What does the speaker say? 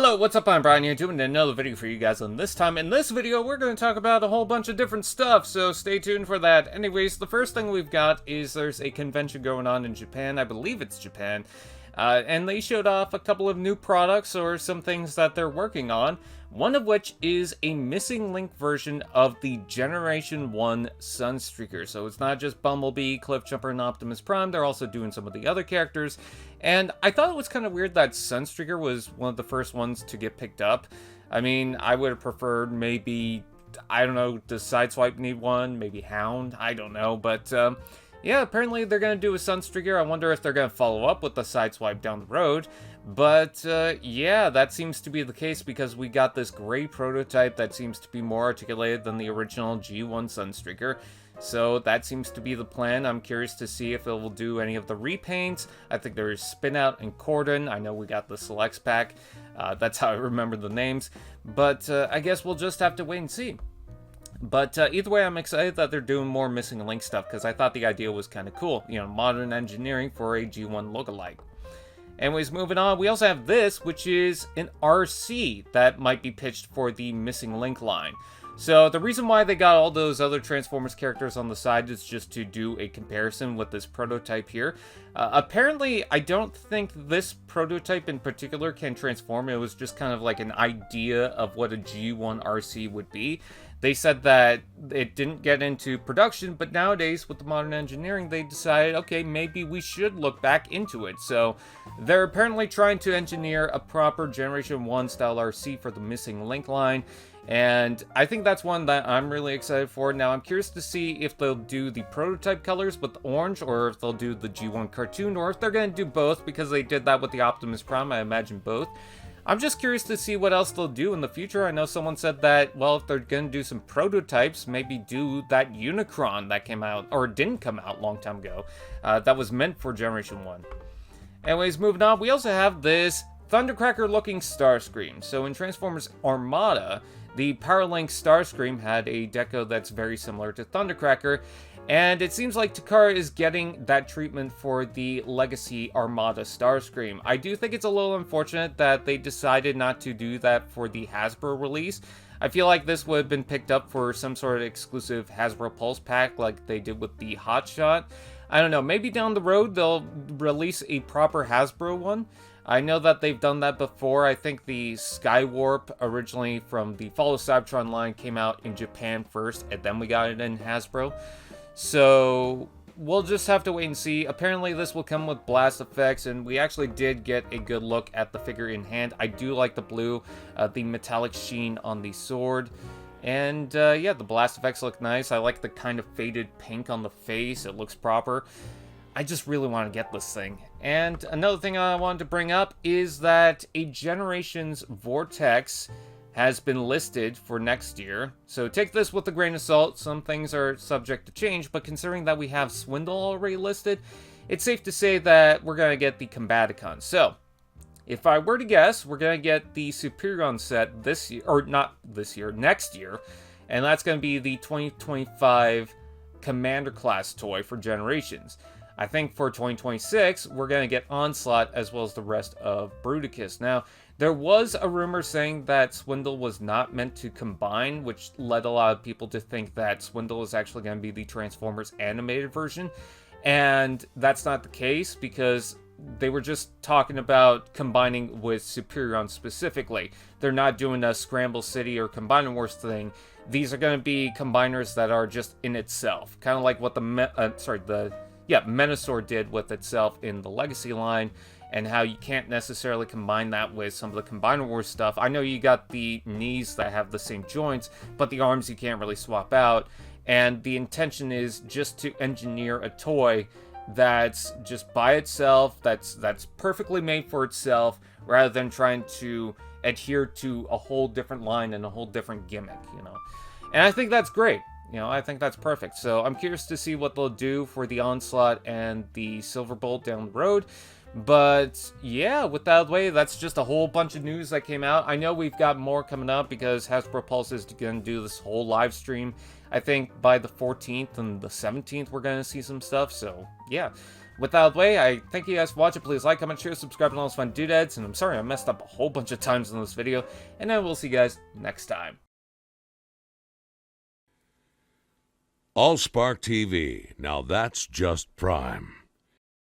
Hello, what's up? I'm Brian here doing another video for you guys, and this time in this video we're going to talk about a whole bunch of different stuff, so stay tuned for that. Anyways, the first thing we've got is there's a convention going on in Japan, I believe it's Japan, and they showed off a couple of new products or some things that they're working on, one of which is a missing link version of the Generation 1 Sunstreaker. So it's not just Bumblebee, Cliffjumper, and Optimus Prime, they're also doing some of the other characters. And I thought it was kind of weird that Sunstreaker was one of the first ones to get picked up. I mean, I would have preferred maybe, I don't know, does Sideswipe need one? Maybe Hound? I don't know, but yeah, apparently they're going to do a Sunstreaker. I wonder if they're going to follow up with the Sideswipe down the road. But yeah, that seems to be the case because we got this gray prototype that seems to be more articulated than the original G1 Sunstreaker. So that seems to be the plan. I'm curious to see if it will do any of the repaints. I think there's Spinout and Cordon. I know we got the Selects pack. That's how I remember the names. But I guess we'll just have to wait and see. But either way, I'm excited that they're doing more Missing Link stuff because I thought the idea was kind of cool. You know, modern engineering for a G1 lookalike. Anyways, moving on, we also have this, which is an RC that might be pitched for the Missing Link line. So the reason why they got all those other Transformers characters on the side is just to do a comparison with this prototype here. Apparently, I don't think this prototype in particular can transform. It was just kind of like an idea of what a G1 RC would be. They said that it didn't get into production, but nowadays with the modern engineering, they decided, okay, maybe we should look back into it. So they're apparently trying to engineer a proper Generation 1 style RC for the Missing Link line. And I think that's one that I'm really excited for. Now, I'm curious to see if they'll do the prototype colors with orange, or if they'll do the G1 cartoon, or if they're going to do both, because they did that with the Optimus Prime, I imagine both. I'm just curious to see what else they'll do in the future. I know someone said that, well, if they're going to do some prototypes, maybe do that Unicron that came out, or didn't come out a long time ago, that was meant for Generation 1. Anyways, moving on, we also have this Thundercracker-looking Starscream. So in Transformers Armada, the Powerlink Starscream had a deco that's very similar to Thundercracker, and it seems like Takara is getting that treatment for the Legacy Armada Starscream. I do think it's a little unfortunate that they decided not to do that for the Hasbro release. I feel like this would have been picked up for some sort of exclusive Hasbro Pulse pack like they did with the Hotshot. I don't know, maybe down the road they'll release a proper Hasbro one. I know that they've done that before. I think the Skywarp, originally from the Follow Cybertron line, came out in Japan first, and then we got it in Hasbro. So we'll just have to wait and see. Apparently this will come with blast effects, and we actually did get a good look at the figure in hand. I do like the blue, the metallic sheen on the sword. And yeah, the blast effects look nice. I like the kind of faded pink on the face. It looks proper. I just really want to get this thing. And another thing I wanted to bring up is that a Generations Vortex has been listed for next year. So take this with a grain of salt. Some things are subject to change, but considering that we have Swindle already listed, it's safe to say that we're going to get the Combaticon. So if I were to guess, we're going to get the Superlink set this year, or not this year, next year. And that's going to be the 2025 Commander class toy for Generations. I think for 2026, we're going to get Onslaught as well as the rest of Bruticus. Now, there was a rumor saying that Swindle was not meant to combine, which led a lot of people to think that Swindle is actually going to be the Transformers animated version. And that's not the case because they were just talking about combining with Superion specifically. They're not doing a Scramble City or Combiner Wars thing. These are going to be combiners that are just in itself. Kind of like what Menasor did with itself in the Legacy line, and how you can't necessarily combine that with some of the Combiner Wars stuff. I know you got the knees that have the same joints, but the arms you can't really swap out, and the intention is just to engineer a toy that's just by itself, that's perfectly made for itself, rather than trying to adhere to a whole different line and a whole different gimmick, you know. And I think that's great. You know, I think that's perfect. So I'm curious to see what they'll do for the Onslaught and the Silverbolt down the road. But yeah, with that out of the way, that's just a whole bunch of news that came out. I know we've got more coming up because Hasbro Pulse is going to do this whole live stream. I think by the 14th and the 17th, we're going to see some stuff. So yeah. with that out of the way, I thank you guys for watching. Please like, comment, share, subscribe, and all those fun doodads. And I'm sorry I messed up a whole bunch of times in this video. And I will see you guys next time. AllSpark TV. Now that's just prime.